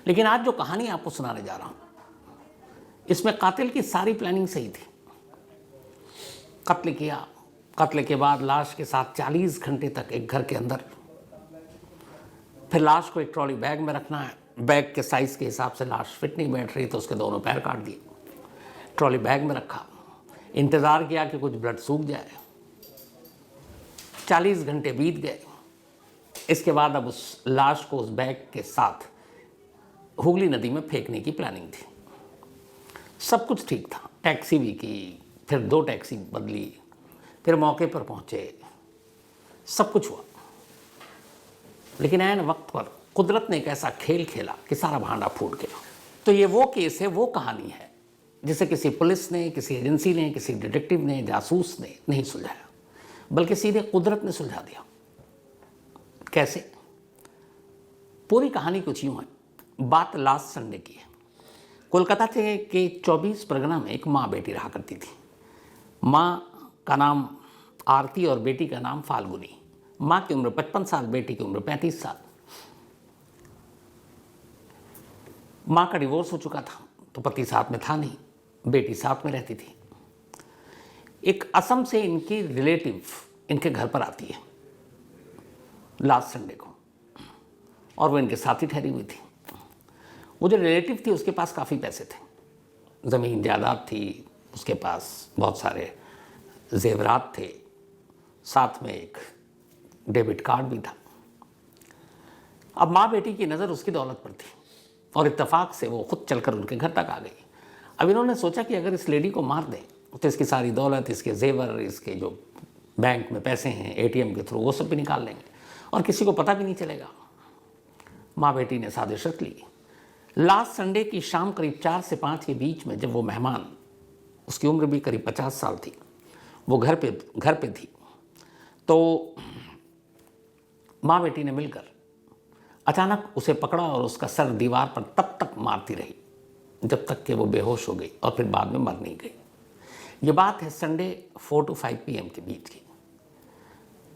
लेकिन आज जो कहानी आपको सुनाने जा रहा हूं, इसमें कातिल की सारी प्लानिंग सही थी। कत्ल किया, कत्ल के बाद लाश के साथ 40 घंटे तक एक घर के अंदर, फिर लाश को एक ट्रॉली बैग में रखना है। बैग के साइज के हिसाब से लाश फिट नहीं बैठ रही तो उसके दोनों पैर काट दिए, ट्रॉली बैग में रखा, इंतज़ार किया कि कुछ ब्लड सूख जाए। 40 घंटे बीत गए। इसके बाद अब उस लाश को उस बैग के साथ हुगली नदी में फेंकने की प्लानिंग थी। सब कुछ ठीक था, टैक्सी भी की, फिर 2 टैक्सी बदली, फिर मौके पर पहुंचे, सब कुछ हुआ। लेकिन ऐन वक्त पर कुदरत ने एक ऐसा खेल खेला कि सारा भांडा फूट गया। तो ये वो केस है, वो कहानी है जिसे किसी पुलिस ने, किसी एजेंसी ने, किसी डिटेक्टिव ने, जासूस ने नहीं सुलझाया, बल्कि सीधे कुदरत ने सुलझा दिया। कैसे? पूरी कहानी कुछ यूं है। बात लास्ट संडे की है। कोलकाता के 24 परगना में एक माँ बेटी रहा करती थी। माँ का नाम आरती और बेटी का नाम फाल्गुनी। माँ की उम्र 55 साल, बेटी की उम्र 35 साल। माँ का डिवोर्स हो चुका था तो पति साथ में था नहीं, बेटी साथ में रहती थी। एक असम से इनकी रिलेटिव इनके घर पर आती है लास्ट संडे को, और वो इनके साथ ही ठहरी हुई थी। वो जो रिलेटिव थी उसके पास काफ़ी पैसे थे, ज़मीन जायदाद थी, उसके पास बहुत सारे जेवरात थे, साथ में एक डेबिट कार्ड भी था। अब माँ बेटी की नज़र उसकी दौलत पर थी और इत्तेफाक से वो खुद चलकर उनके घर तक आ गई। अब इन्होंने सोचा कि अगर इस लेडी को मार दें तो इसकी सारी दौलत, इसके जेवर, इसके जो बैंक में पैसे हैं एटीएम के थ्रू, वो सब भी निकाल लेंगे और किसी को पता भी नहीं चलेगा। माँ बेटी ने साजिश रच ली। लास्ट संडे की शाम करीब 4 से 5 के बीच में जब वो मेहमान, उसकी उम्र भी करीब 50 साल थी, वो घर पे थी, तो माँ बेटी ने मिलकर अचानक उसे पकड़ा और उसका सर दीवार पर तब तक मारती रही जब तक कि वो बेहोश हो गई और फिर बाद में मर नहीं गई। ये बात है संडे 4 to 5 PM के बीच की।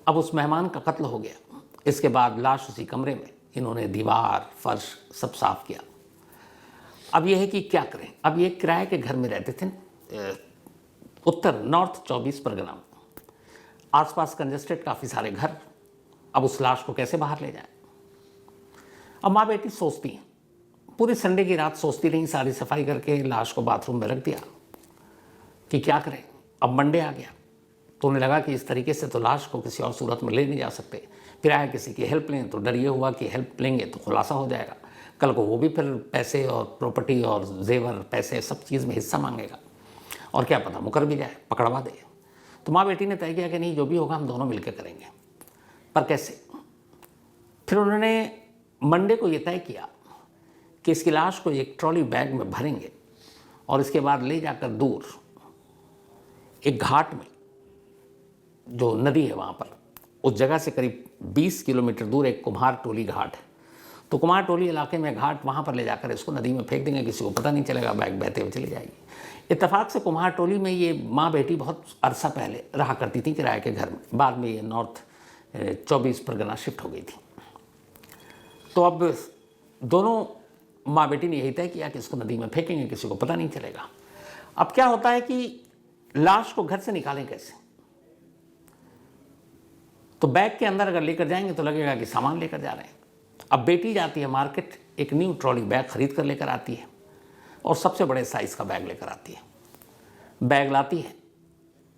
अब उस मेहमान का कत्ल हो गया। इसके बाद लाश उसी कमरे में, इन्होंने दीवार, फर्श सब साफ किया। अब यह है कि क्या करें। अब ये किराए के घर में रहते थे, उत्तर नॉर्थ 24 परगना में, आसपास कंजेस्टेड काफ़ी सारे घर। अब उस लाश को कैसे बाहर ले जाए। अब माँ बेटी सोचती हैं, पूरी संडे की रात सोचती रही, सारी सफाई करके लाश को बाथरूम में रख दिया कि क्या करें। अब मंडे आ गया तो उन्हें लगा कि इस तरीके से तो लाश को किसी और सूरत में ले नहीं जा सकते। फिर आए किसी की हेल्प लें तो डर ये हुआ कि हेल्प लेंगे तो खुलासा हो जाएगा, कल को वो भी फिर पैसे और प्रॉपर्टी और जेवर, पैसे सब चीज़ में हिस्सा मांगेगा और क्या पता मुकर भी जाए, पकड़वा दे। तो माँ बेटी ने तय किया कि नहीं, जो भी होगा हम दोनों मिलकर करेंगे, पर कैसे। फिर उन्होंने मंडे को ये तय किया कि इसकी लाश को एक ट्रॉली बैग में भरेंगे और इसके बाद ले जाकर दूर एक घाट में, जो नदी है वहाँ पर, उस जगह से करीब 20 किलोमीटर दूर एक कुम्हार टोली घाट है, तो कुम्हार टोली इलाके में घाट, वहाँ पर ले जाकर इसको नदी में फेंक देंगे, किसी को पता नहीं चलेगा, बैग बहते हुए चली जाएगी। इत्तेफाक से कुम्हार टोली में ये माँ बेटी बहुत अरसा पहले रहा करती थी किराए के घर में। बाद में ये नॉर्थ 24 परगना शिफ्ट हो गई थी। तो अब दोनों माँ बेटी ने यही तय किया कि इसको नदी में फेंकेंगे, किसी को पता नहीं चलेगा। अब क्या होता है कि लाश को घर से निकालें कैसे। तो बैग के अंदर अगर लेकर जाएंगे तो लगेगा कि सामान लेकर जा रहे हैं। अब बेटी जाती है मार्केट, एक न्यू ट्रॉली बैग खरीद कर लेकर आती है और सबसे बड़े साइज़ का बैग लेकर आती है। बैग लाती है।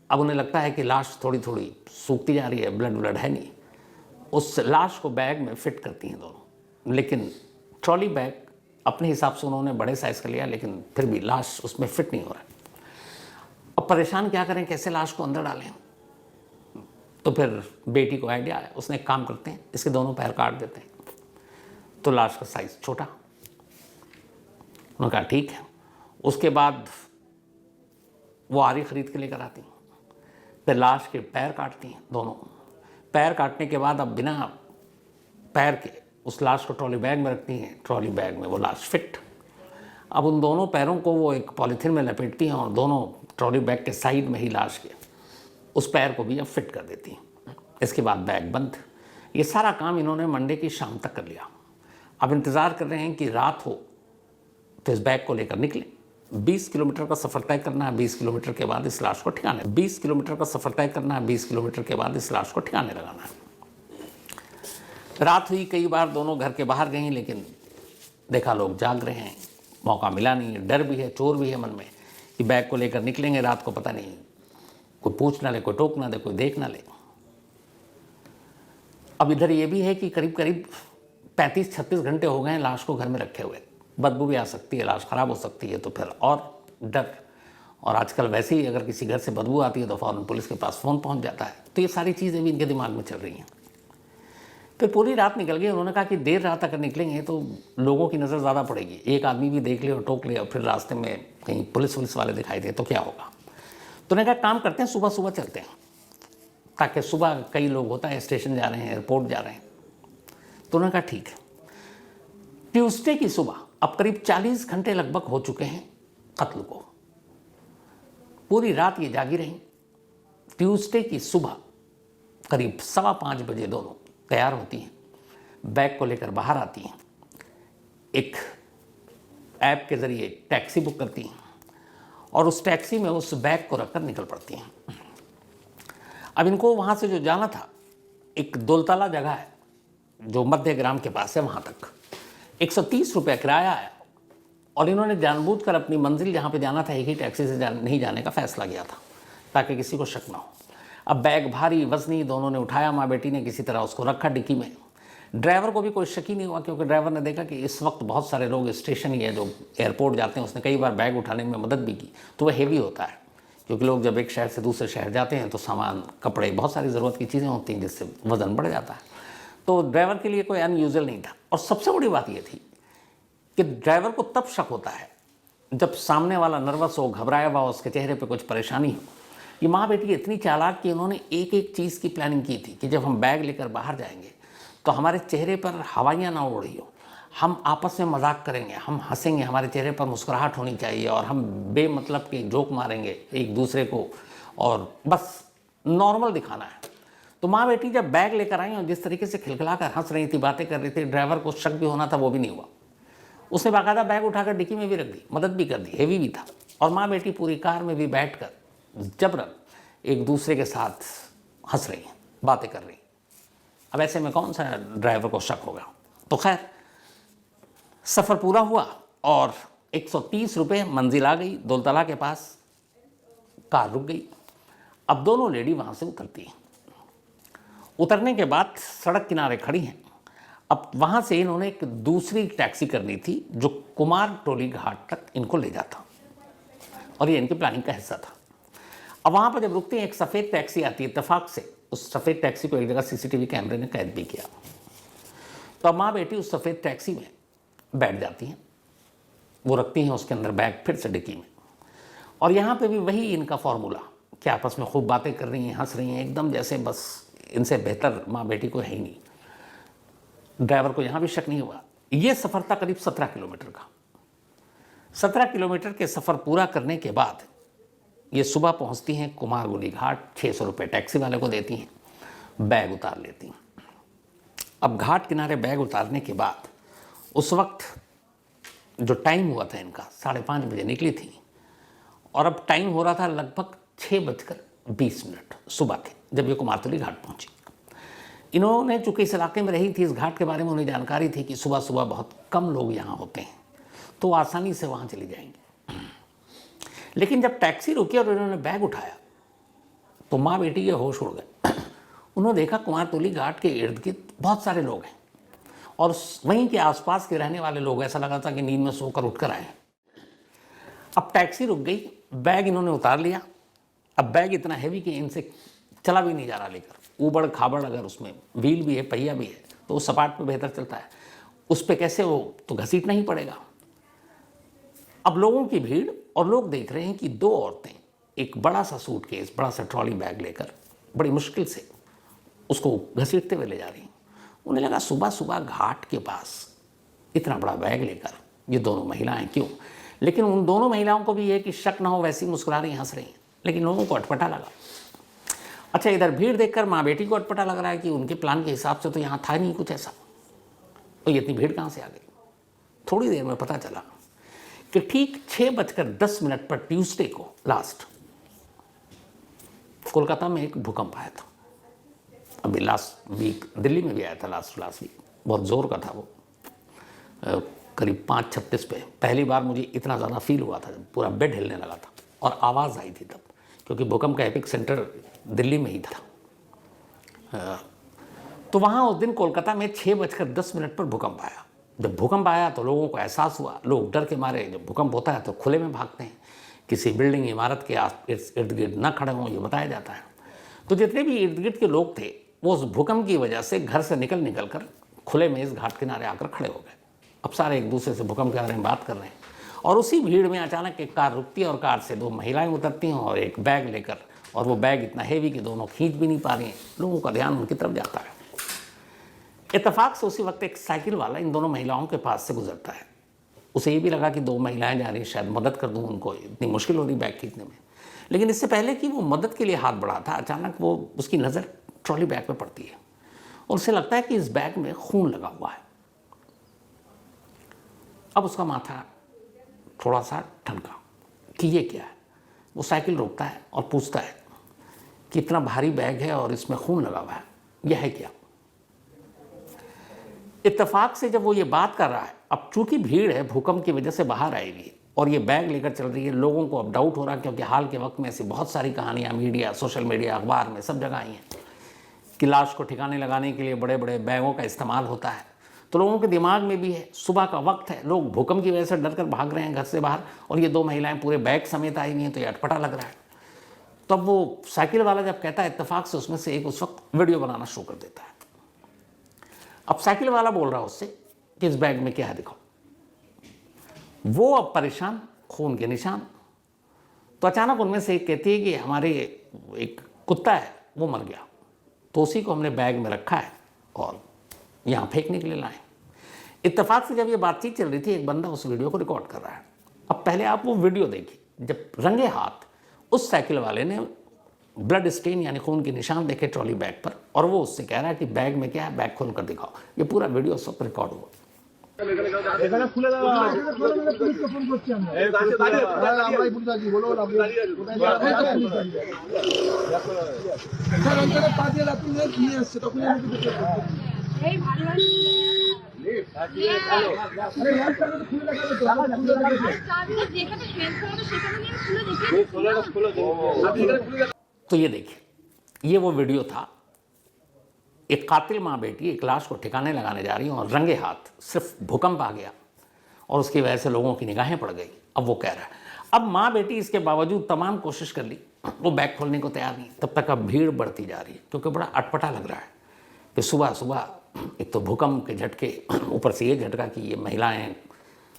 अब उन्हें लगता है कि लाश थोड़ी थोड़ी सूखती जा रही है, ब्लड है नहीं। उस लाश को बैग में फिट करती हैं दोनों, लेकिन ट्रॉली बैग अपने हिसाब से उन्होंने बड़े साइज़ का लिया, लेकिन फिर भी लाश उसमें फिट नहीं हो रहा है। अब परेशान क्या करें, कैसे लाश को अंदर डालें। तो फिर बेटी को आइडिया आया, उसने एक काम करते हैं, इसके दोनों पैर काट देते हैं, तो लाश का साइज़ छोटा। उन्होंने कहा ठीक है। उसके बाद वो आरी खरीद के लेकर आती हैं, फिर लाश के पैर काटती हैं दोनों। पैर काटने के बाद अब बिना पैर के उस लाश को ट्रॉली बैग में रखती हैं, ट्रॉली बैग में वो लाश फिट। अब उन दोनों पैरों को वो एक पॉलीथीन में लपेटती हैं और दोनों ट्रॉली बैग के साइड में ही लाश के उस पैर को भी अब फिट कर देती हैं। इसके बाद बैग बंद। ये सारा काम इन्होंने मंडे की शाम तक कर लिया। अब इंतज़ार कर रहे हैं कि रात हो तो इस बैग को लेकर निकले। 20 किलोमीटर का सफ़र तय करना है, 20 किलोमीटर के बाद इस लाश को ठिकाने, 20 किलोमीटर का सफ़र तय करना है, 20 किलोमीटर के बाद इस लाश को ठिकाने लगाना है। रात हुई, कई बार दोनों घर के बाहर गई, लेकिन देखा लोग जाग रहे हैं, मौका मिला नहीं। डर भी है, चोर भी है मन में कि बैग को लेकर निकलेंगे रात को, पता नहीं कोई पूछ ना ले, कोई टोक ना दे, कोई देख ना ले। अब इधर ये भी है कि करीब करीब 35-36 घंटे हो गए हैं लाश को घर में रखे हुए, बदबू भी आ सकती है, लाश ख़राब हो सकती है, तो फिर और डर। और आजकल वैसे ही अगर किसी घर से बदबू आती है तो फ़ौरन पुलिस के पास फ़ोन पहुंच जाता है। तो ये सारी चीज़ें भी इनके दिमाग में चल रही हैं। फिर पूरी रात निकल गई। उन्होंने कहा कि देर रात अगर निकलेंगे तो लोगों की नज़र ज़्यादा पड़ेगी, एक आदमी भी देख ले और टोक ले और फिर रास्ते में कहीं पुलिस वाले दिखाई दे तो क्या होगा। तो उन्होंने कहा काम करते हैं, सुबह सुबह चलते हैं, ताकि सुबह कई लोग होता है स्टेशन जा रहे हैं, एयरपोर्ट जा रहे हैं। तो उन्होंने कहा ठीक है। ट्यूसडे की सुबह, अब करीब 40 घंटे लगभग हो चुके हैं कत्ल को, पूरी रात ये जागी रही। ट्यूसडे की सुबह करीब 5:15 बजे दोनों तैयार होती हैं, बैग को लेकर बाहर आती हैं, एक ऐप के ज़रिए टैक्सी बुक करती हैं और उस टैक्सी में उस बैग को रखकर निकल पड़ती हैं। अब इनको वहाँ से जो जाना था, एक दोलतला जगह है जो मध्य ग्राम के पास है, वहाँ तक 130 रुपये किराया है। और इन्होंने जानबूझकर अपनी मंजिल जहाँ पे जाना था एक ही टैक्सी से नहीं जाने का फैसला किया था, ताकि किसी को शक ना हो। अब बैग भारी वजनी, दोनों ने उठाया, माँ बेटी ने किसी तरह उसको रखा डिक्की में। ड्राइवर को भी कोई शक ही नहीं हुआ, क्योंकि ड्राइवर ने देखा कि इस वक्त बहुत सारे लोग स्टेशन ही है जो एयरपोर्ट जाते हैं, उसने कई बार बैग उठाने में मदद भी की। तो वह हेवी होता है, क्योंकि लोग जब एक शहर से दूसरे शहर जाते हैं तो सामान, कपड़े, बहुत सारी ज़रूरत की चीज़ें होती हैं जिससे वज़न बढ़ जाता है। तो ड्राइवर के लिए कोई अनयूजुअल नहीं था। और सबसे बड़ी बात यह थी कि ड्राइवर को तब शक होता है जब सामने वाला नर्वस हो, घबराया हुआ हो, उसके चेहरे पे कुछ परेशानी हो। ये माँ बेटी इतनी चालाक कि उन्होंने एक एक चीज़ की प्लानिंग की थी कि जब हम बैग लेकर बाहर जाएंगे तो हमारे चेहरे पर हवाइयाँ ना उड़ रही हो, हम आपस में मजाक करेंगे, हम हंसेंगे, हमारे चेहरे पर मुस्कुराहट होनी चाहिए और हम बेमतलब के जोक मारेंगे एक दूसरे को और बस नॉर्मल दिखाना है। तो माँ बेटी जब बैग लेकर आई और जिस तरीके से खिलखिलाकर हंस रही थी, बातें कर रही थी, ड्राइवर को शक भी होना था, वो भी नहीं हुआ। उसने बाकायदा बैग उठाकर डिक्की में भी रख दी, मदद भी कर दी, हेवी भी था। और माँ बेटी पूरी कार में भी बैठकर जबरन एक दूसरे के साथ हंस रही हैं, बातें कर रही। अब ऐसे में कौन सा ड्राइवर को शक होगा। तो खैर सफ़र पूरा हुआ और 130 रुपये मंजिल आ गई, दोलतला के पास कार रुक गई। अब दोनों लेडी वहाँ से उतरती हैं। उतरने के बाद सड़क किनारे खड़ी हैं। अब वहाँ से इन्होंने एक दूसरी टैक्सी करनी थी जो कुमार टोली घाट तक इनको ले जाता, और ये इनकी प्लानिंग का हिस्सा था। अब वहाँ पर जब रुकती हैं, एक सफ़ेद टैक्सी आती है। इत्तेफाक से उस सफ़ेद टैक्सी को एक जगह सीसीटीवी कैमरे ने कैद भी किया। तो अब माँ बेटी उस सफ़ेद टैक्सी में बैठ जाती हैं, वो रखती हैं उसके अंदर बैग फिर से डिक्की में। और यहाँ पे भी वही इनका फॉर्मूला कि आपस में खूब बातें कर रही हैं, हंस रही हैं, एकदम जैसे बस इनसे बेहतर माँ बेटी को है ही नहीं। ड्राइवर को यहाँ भी शक नहीं हुआ। ये सफ़र था करीब 17 किलोमीटर का। 17 किलोमीटर के सफ़र पूरा करने के बाद ये सुबह पहुँचती हैं कुमारगुली घाट। 600 रुपये टैक्सी वाले को देती हैं, बैग उतार लेती हैं। अब घाट किनारे बैग उतारने के बाद उस वक्त जो टाइम हुआ था इनका 5:30 बजे निकली थी, और अब टाइम हो रहा था लगभग 6:20 सुबह के, जब ये कुमारटोली घाट पहुंची। इन्होंने चूँकि इस इलाके में रही थी, इस घाट के बारे में उन्हें जानकारी थी कि सुबह सुबह बहुत कम लोग यहाँ होते हैं, तो आसानी से वहाँ चली जाएंगे। लेकिन जब टैक्सी रुकी और इन्होंने बैग उठाया तो माँ बेटी के होश उड़ गए। उन्होंने देखा कुमारटोली घाट के इर्द गिर्द बहुत सारे लोग हैं और वहीं के आसपास के रहने वाले लोग, ऐसा लगा था कि नींद में सोकर उठकर आए। अब टैक्सी रुक गई, बैग इन्होंने उतार लिया। अब बैग इतना हैवी कि इनसे चला भी नहीं जा रहा लेकर। ऊबड़ खाबड़, अगर उसमें व्हील भी है, पहिया भी है, तो वो सपाट पे बेहतर चलता है, उस पर कैसे वो तो घसीटना ही पड़ेगा। अब लोगों की भीड़, और लोग देख रहे हैं कि दो औरतें एक बड़ा सा सूटकेस, बड़ा सा ट्रॉली बैग लेकर बड़ी मुश्किल से उसको घसीटते हुए ले जा रही हैं। उन्हें लगा सुबह सुबह घाट के पास इतना बड़ा बैग लेकर ये दोनों महिलाएं क्यों। लेकिन उन दोनों महिलाओं को भी ये कि शक ना हो, वैसी मुस्कुरा रही, हंस रही हैं। लेकिन लोगों को अटपटा लगा। अच्छा, इधर भीड़ देखकर माँ बेटी को अटपटा लग रहा है कि उनके प्लान के हिसाब से तो यहाँ था नहीं कुछ ऐसा। और ये इतनी भीड़ कहाँ से आ गई? थोड़ी देर में पता चला कि ठीक 6:10 पर ट्यूसडे को लास्ट कोलकाता में एक भूकंप आया था। अभी लास्ट वीक दिल्ली में भी आया था, लास्ट वीक बहुत ज़ोर का था वो, करीब 5:36 पे। पहली बार मुझे इतना ज़्यादा फील हुआ था जब पूरा बेड हिलने लगा था और आवाज़ आई थी तब, क्योंकि भूकंप का एपिक सेंटर दिल्ली में ही था। तो वहाँ उस दिन कोलकाता में 6:10 पर भूकंप आया। जब भूकंप आया तो लोगों को एहसास हुआ, लोग डर के मारे, जब भूकंप होता है तो खुले में भागते हैं, किसी बिल्डिंग इमारत के इर्द गिर्द न खड़े हों, ये बताया जाता है। तो जितने भी इर्द गिर्द के लोग थे वो उस भूकंप की वजह से घर से निकल कर खुले में इस घाट किनारे आकर खड़े हो गए। अब सारे एक दूसरे से भूकंप के बारे में बात कर रहे हैं और उसी भीड़ में अचानक एक कार रुकती है और कार से 2 महिलाएं उतरती हैं और एक बैग लेकर, और वो बैग इतना हेवी कि दोनों खींच भी नहीं पा रही हैं। लोगों का ध्यान उनकी तरफ जाता है। इत्तेफाक से उसी वक्त एक साइकिल वाला इन दोनों महिलाओं के पास से गुजरता है। उसे ये भी लगा कि 2 महिलाएं जा रही हैं, शायद मदद कर दूं उनको, इतनी मुश्किल हो रही बैग खींचने में। लेकिन इससे पहले कि वो मदद के लिए हाथ बढ़ा था, अचानक वो उसकी नज़र ट्रॉली बैग पे पड़ती है और उसे लगता है कि इस बैग में खून लगा हुआ है। अब उसका माथा थोड़ा सा ठनका कि ये क्या है। वो साइकिल रोकता है और पूछता है कि इतना भारी बैग है और इसमें खून लगा हुआ है, यह है क्या? इत्तेफाक से जब वो ये बात कर रहा है, अब चूंकि भीड़ है, भूकंप की वजह से बाहर आएगी और ये बैग लेकर चल रही है, लोगों को अब डाउट हो रहा है, क्योंकि हाल के वक्त में ऐसी बहुत सारी कहानियाँ मीडिया, सोशल मीडिया, अखबार में सब जगह आई हैं कि लाश को ठिकाने लगाने के लिए बड़े बड़े बैगों का इस्तेमाल होता है। तो लोगों के दिमाग में भी है, सुबह का वक्त है, लोग भूकंप की वजह से डर कर भाग रहे हैं घर से बाहर, और ये 2 महिलाएं पूरे बैग समेत आई हुई हैं, तो ये अटपटा लग रहा है। तब वो साइकिल वाला जब कहता है, इत्तेफाक से उसमें से एक उस वक्त वीडियो बनाना शुरू कर देता है। अब साइकिल वाला बोल रहा है उससे कि इस बैग में क्या है दिखाओ। वो अब परेशान, खून के निशान। तो अचानक उनमें से एक कहती है कि हमारे एक कुत्ता है वो मर गया, तो उसी को हमने बैग में रखा है और यहाँ फेंकने के लिए लाए। इत्तेफाक से जब ये बातचीत चल रही थी, एक बंदा उस वीडियो को रिकॉर्ड कर रहा है। अब पहले आप वो वीडियो देखिए जब रंगे हाथ उस साइकिल वाले ने ब्लड स्टेन यानी खून के निशान देखे ट्रॉली बैग पर, और वो उससे कह रहा है कि बैग में क्या है, बैग खोल कर दिखाओ। ये पूरा वीडियो उस वक्त रिकॉर्ड हुआ। तो ये देखिए, ये वो वीडियो था। एक कातिल माँ बेटी एक लाश को ठिकाने लगाने जा रही है और रंगे हाथ सिर्फ भूकंप आ गया और उसकी वजह से लोगों की निगाहें पड़ गई। अब वो कह रहा है, अब माँ बेटी इसके बावजूद तमाम कोशिश कर ली, वो बैग खोलने को तैयार नहीं। तब तक अब भीड़ बढ़ती जा रही है, क्योंकि बड़ा अटपटा लग रहा है कि सुबह सुबह एक तो भूकंप के झटके, ऊपर से ये झटका कि ये महिलाएं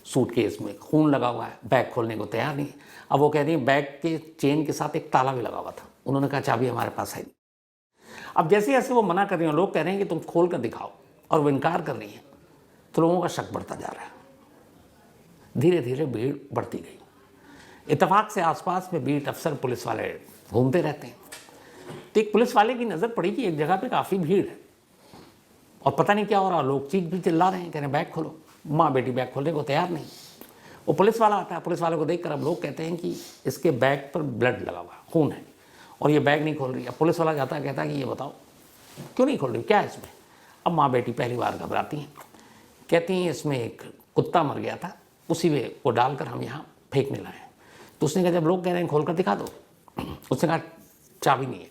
सूटकेस में खून लगा हुआ है, बैग खोलने को तैयार नहीं। अब वो कह रही है बैग के चेन के साथ एक ताला भी लगा हुआ था, उन्होंने कहा चाबी हमारे पास है। अब जैसे जैसे वो मना कर रही हैं, लोग कह रहे हैं कि तुम खोल कर दिखाओ, और वो इनकार कर रही है, तो लोगों का शक बढ़ता जा रहा है। धीरे धीरे भीड़ बढ़ती गई। इत्तेफाक से आसपास में बीट अफसर, पुलिस वाले घूमते रहते हैं। तो एक पुलिस वाले की नज़र पड़ी कि एक जगह पे काफ़ी भीड़ है और पता नहीं क्या हो रहा, लोग चीख भी चिल्ला रहे हैं, कह रहे हैं बैग खोलो। माँ बेटी बैग खोलने को तैयार नहीं। वो पुलिस वाला आता है, पुलिस वाले को देखकर अब लोग कहते हैं कि इसके बैग पर ब्लड लगा हुआ है, खून है, और ये बैग नहीं खोल रही। अब पुलिस वाला जाता है, कहता है कि ये बताओ क्यों नहीं खोल रही, क्या है इसमें? अब माँ बेटी पहली बार घबराती हैं, कहती हैं इसमें एक कुत्ता मर गया था, उसी में वो डालकर हम यहाँ फेंकने लाए हैं। तो उसने कहा जब लोग कह रहे हैं खोल कर दिखा दो, उसने कहा चाबी नहीं है।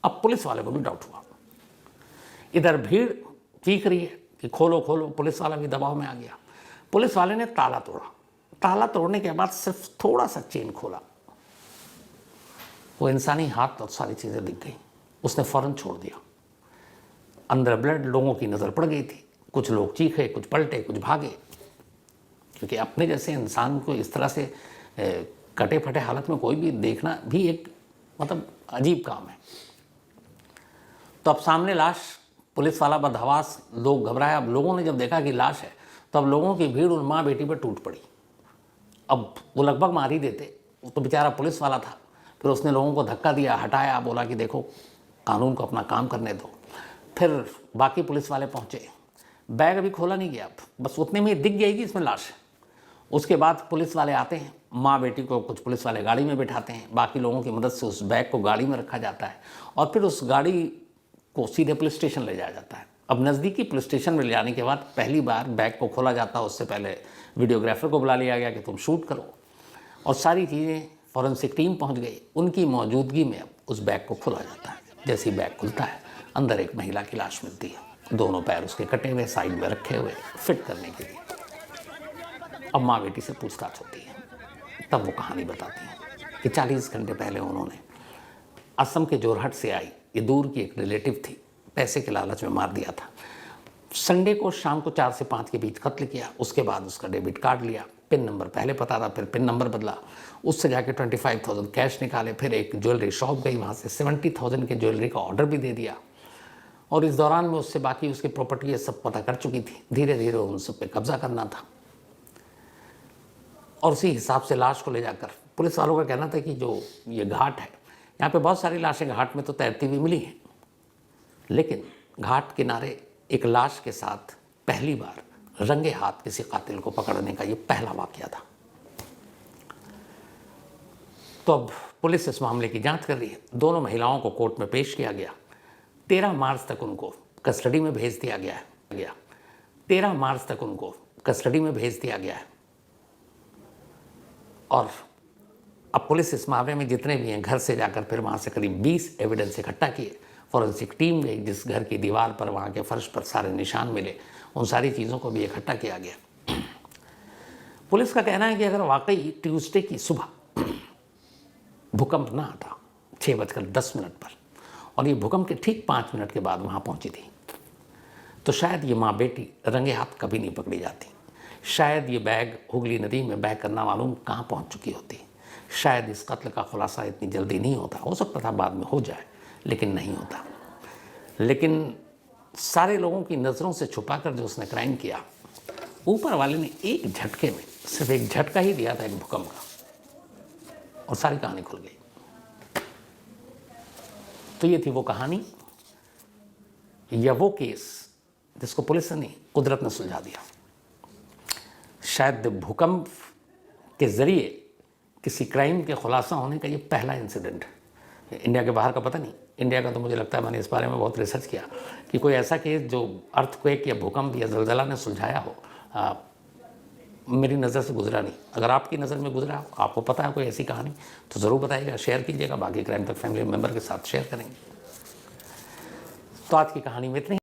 अब पुलिस वाले को भी डाउट हुआ। इधर भीड़ चीख रही है कि खोलो खोलो, पुलिस वाला भी दबाव में आ गया। पुलिस वाले ने ताला तोड़ा। ताला तोड़ने के बाद सिर्फ थोड़ा सा चेन खोला, वो इंसानी हाथ और सारी चीज़ें दिख गई। उसने फ़ौरन छोड़ दिया। अंदर ब्लड, लोगों की नज़र पड़ गई थी। कुछ लोग चीखे, कुछ पलटे, कुछ भागे, क्योंकि अपने जैसे इंसान को इस तरह से कटे फटे हालत में कोई भी देखना भी एक मतलब अजीब काम है। तो अब सामने लाश, पुलिस वाला बदहवास, लोग घबराए। अब लोगों ने जब देखा कि लाश है, तो अब लोगों की भीड़ उन माँ बेटी पर टूट पड़ी। अब वो लगभग मार ही देते, वो तो बेचारा पुलिस वाला था। फिर उसने लोगों को धक्का दिया, हटाया, बोला कि देखो कानून को अपना काम करने दो। फिर बाकी पुलिस वाले पहुँचे, बैग अभी खोला नहीं गया, बस उतने में दिख गई कि इसमें लाश है। उसके बाद पुलिस वाले आते हैं, माँ बेटी को कुछ पुलिस वाले गाड़ी में बिठाते हैं, बाकी लोगों की मदद से उस बैग को गाड़ी में रखा जाता है और फिर उस गाड़ी को सीधे पुलिस स्टेशन ले जाया जाता है। अब नज़दीकी पुलिस स्टेशन में ले जाने के बाद पहली बार बैग को खोला जाता है। उससे पहले वीडियोग्राफर को बुला लिया गया कि तुम शूट करो, और सारी चीज़ें फॉरेंसिक टीम पहुंच गई। उनकी मौजूदगी में अब उस बैग को खोला जाता है। जैसे ही बैग खुलता है, अंदर एक महिला की लाश मिलती है, दोनों पैर उसके कटे हुए, साइड में रखे हुए, फिट करने के लिए। अब माँ बेटी से पूछताछ होती है, तब वो कहानी बताती है कि 40 घंटे पहले उन्होंने असम के जोरहट से आई, ये दूर की एक रिलेटिव थी, पैसे के लालच में मार दिया था। संडे को शाम को 4 से 5 के बीच कत्ल किया। उसके बाद उसका डेबिट कार्ड लिया, पिन नंबर पहले पता था, फिर पिन नंबर बदला, उससे जाके 25,000 कैश निकाले, फिर एक ज्वेलरी शॉप गई, वहाँ से 70,000 के ज्वेलरी का ऑर्डर भी दे दिया, और इस दौरान में उससे बाकी उसकी प्रॉपर्टी सब पता कर चुकी थी। धीरे धीरे उन सब पे कब्जा करना था, और उसी हिसाब से लाश को ले जाकर, पुलिस वालों का कहना था कि जो ये घाट है, यहाँ पे बहुत सारी लाशें घाट में तो तैरती हुई मिली हैं, लेकिन घाट किनारे एक लाश के साथ पहली बार रंगे हाथ किसी कातिल को पकड़ने का ये पहला वाकया था। तो अब पुलिस इस मामले की जांच कर रही है। दोनों महिलाओं को कोर्ट में पेश किया गया। 13 मार्च तक उनको कस्टडी में भेज दिया गया है। 13 मार्च तक उनको कस्टडी में भेज दिया गया है। और अब पुलिस इस मामले में जितने भी हैं, घर से जाकर फिर वहाँ से करीब 20 एविडेंस इकट्ठा किए। फॉरेंसिक टीम गई, जिस घर की दीवार पर, वहाँ के फर्श पर सारे निशान मिले, उन सारी चीज़ों को भी इकट्ठा किया गया। पुलिस का कहना है कि अगर वाकई ट्यूसडे की सुबह भूकंप ना आता 6:10 पर, और ये भूकंप के ठीक 5 मिनट के बाद वहाँ पहुँची थी, तो शायद ये माँ बेटी रंगे हाथ कभी नहीं पकड़ी जाती। शायद ये बैग हुगली नदी में बैग करना मालूम कहाँ पहुँच चुकी होती। शायद इस कत्ल का खुलासा इतनी जल्दी नहीं होता। हो सकता था बाद में हो जाए, लेकिन नहीं होता। लेकिन सारे लोगों की नज़रों से छुपाकर जो उसने क्राइम किया, ऊपर वाले ने एक झटके में, सिर्फ एक झटका ही दिया था एक भूकंप का, और सारी कहानी खुल गई। तो ये थी वो कहानी, या वो केस जिसको पुलिस ने, कुदरत ने सुलझा दिया। शायद भूकंप के ज़रिए किसी क्राइम के खुलासा होने का ये पहला इंसिडेंट है। इंडिया के बाहर का पता नहीं, इंडिया का तो मुझे लगता है, मैंने इस बारे में बहुत रिसर्च किया कि कोई ऐसा केस जो अर्थक्वेक या भूकंप या ज़लज़ला ने सुलझाया हो, मेरी नज़र से गुजरा नहीं। अगर आपकी नज़र में गुजरा हो, आपको पता है कोई ऐसी कहानी, तो ज़रूर बताइएगा, शेयर कीजिएगा। बाकी क्राइम तक फैमिली मेम्बर के साथ शेयर करेंगे। तो आज की कहानी में इतनी।